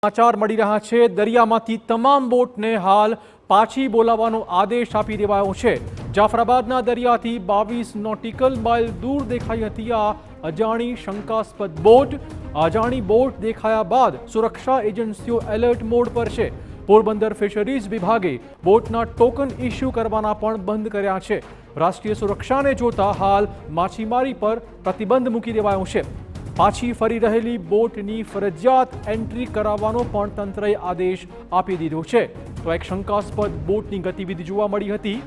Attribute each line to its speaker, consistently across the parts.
Speaker 1: સમાચાર મળી રહ્યા છે દરિયામાંથી તમામ બોટને હાલ પાછી બોલાવવાનો આદેશ આપી દેવાયો છે। જાફરાબાદના દરિયાથી 22 નોટિકલ માઇલ દૂર દેખાઈ હતી આ અજાણી શંકાસ્પદ બોટ। અજાણી બોટ દેખાયા બાદ સુરક્ષા એજન્સીઓ એલર્ટ મોડ પર છે। પોરબંદર ફિશરીઝ વિભાગે બોટના ટોકન ઇસ્યુ કરવાના પણ બંધ કર્યા છે। રાષ્ટ્રીય સુરક્ષાને જોતા હાલ માછીમારી પર પ્રતિબંધ મૂકી દેવાયો છે। પાછી ફરી રહેલી બોટની ફરજિયાત એન્ટ્રી કરાવવાનો પણ તંત્રએ આદેશ આપી દીધો છે। તો એક શંકાસ્પદ બોટની ગતિવિધિ જોવા મળી હતી।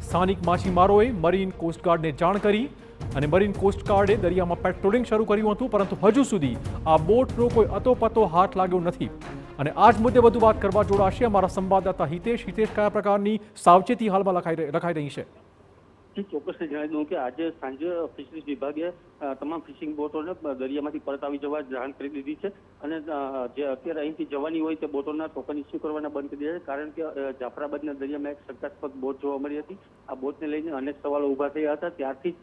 Speaker 1: સ્થાનિક માછીમારોએ મરીન કોસ્ટગાર્ડને જાણ કરી અને મરીન કોસ્ટગાર્ડે દરિયામાં પેટ્રોલિંગ શરૂ કર્યું હતું, પરંતુ હજુ સુધી આ બોટનો કોઈ અતોપતો હાથ लाग्યો નથી। અને આ જ મુદ્દે વધુ વાત કરવા જોડાશે અમારા સંવાદદાતા હિતેશ। હિતેશ, કયા પ્રકારની સાવચેતી હાલમાં રખાઈ રહી છે?
Speaker 2: ચોક્કસ જણાવી દઉં કે આજે સાંજે ફિશરીઝ વિભાગે તમામ ફિશિંગ બોટોને દરિયામાંથી પરત આવી જવા જાણ કરી દીધી છે અને જે અત્યારે અહીંથી જવાની હોય તે બોટોના ટોકન ઇસ્યુ કરવાના બંધ કરી દીધા છે। કારણ કે જાફરાબાદના દરિયામાં એક શંકાસ્પદ બોટ જોવા મળી હતી। આ બોટને લઈને અનેક સવાલો ઊભા થયા હતા। ત્યારથી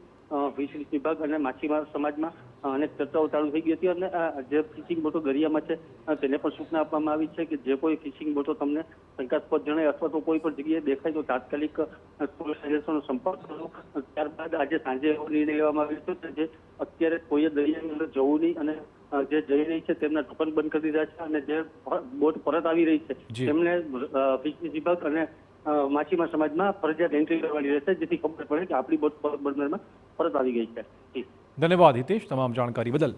Speaker 2: ફિશરીઝ વિભાગ અને માછીમાર સમાજમાં અનેક ચર્ચાઓ ચાલુ થઈ ગઈ હતી અને જે ફિશિંગ બોટો દરિયામાં છે તેને પણ સૂચના આપવામાં આવી છે કે જે કોઈ ફિશિંગ બોટો તમને શંકાસ્પદ જણાય અથવા તો કોઈ પણ જગ્યાએ દેખાય તો તાત્કાલિક પોલીસ એજન્સીનો સંપર્ક કરો। ત્યારબાદ આજે સાંજે એવો નિર્ણય લેવામાં આવ્યો છે જે અત્યારે કોઈએ દરિયાની અંદર જવું નહીં અને જે જઈ રહી છે તેમના ટોકન બંધ કરી દીધા છે અને જે બોટ પરત આવી રહી છે તેમને ફિશરીઝ વિભાગ અને માછીમાર સમાજમાં ફરજિયાત એન્ટ્રી કરવાની રહેશે, જેથી ખબર પડે કે આપણી બોટ પોરબંદરમાં પરત આવી ગઈ છે।
Speaker 1: ધન્યવાદ હિતેશ તમામ જાણકારી બદલ।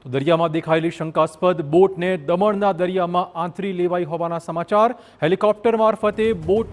Speaker 1: તો દરિયામાં દેખાયેલી શંકાસ્પદ બોટને દમણના દરિયામાં આંતરી લેવાઈ હોવાના સમાચાર। હેલિકોપ્ટર મારફતે બોટ